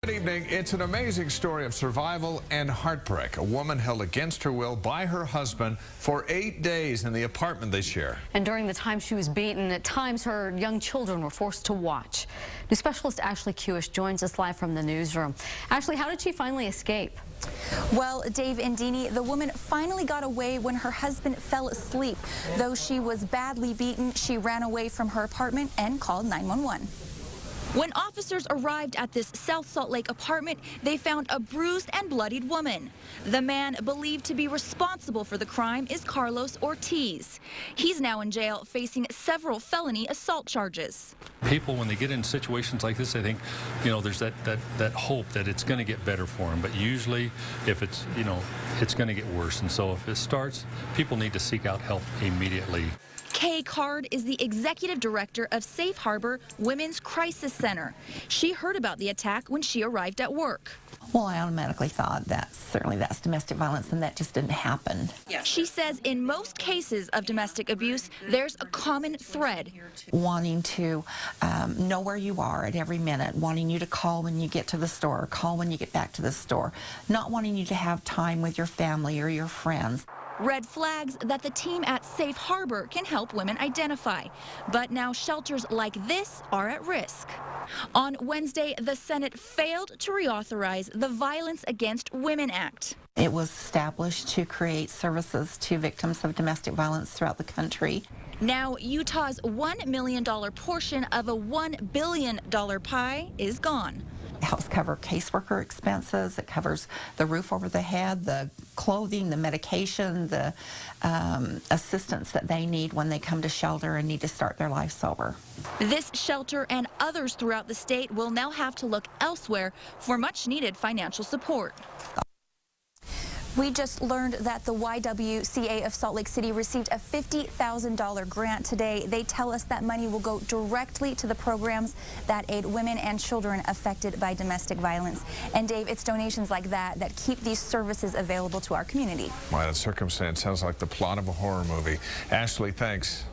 Good evening. It's an amazing story of survival and heartbreak. A woman held against her will by her husband for 8 days in the apartment they share. And during the time she was beaten, at times her young children were forced to watch. News specialist Ashley Kewish joins us live from the newsroom. Ashley, how did she finally escape? Well, Dave and Deanie, the woman finally got away when her husband fell asleep. Though she was badly beaten, she ran away from her apartment and called 911. When officers arrived at this South Salt Lake apartment, they found a bruised and bloodied woman. The man believed to be responsible for the crime is Carlos Ortiz. He's now in jail facing several felony assault charges. People, when they get in situations like this, they think, there's that hope that it's going to get better for them. But usually, if it's, it's going to get worse. And so if it starts, people need to seek out help immediately. Kay Card is the executive director of Safe Harbor Women's Crisis Center. She heard about the attack when she arrived at work. Well, I automatically thought certainly that's domestic violence, and that just didn't happen. She says in most cases of domestic abuse, there's a common thread. Wanting to know where you are at every minute, wanting you to call when you get to the store, call when you get back to the store, not wanting you to have time with your family or your friends. Red flags that the team at Safe Harbor can help women identify. But now shelters like this are at risk. On Wednesday, the Senate failed to reauthorize the Violence Against Women Act. It was established to create services to victims of domestic violence throughout the country. Now, Utah's $1 million portion of a $1 billion pie is gone. It helps cover caseworker expenses. It covers the roof over the head, the clothing, the medication, the assistance that they need when they come to shelter and need to start their life sober. This shelter and others throughout the state will now have to look elsewhere for much-needed financial support. We just learned that the YWCA of Salt Lake City received a $50,000 grant today. They tell us that money will go directly to the programs that aid women and children affected by domestic violence. And Dave, it's donations like that that keep these services available to our community. Wow, that circumstance sounds like the plot of a horror movie. Ashley, thanks.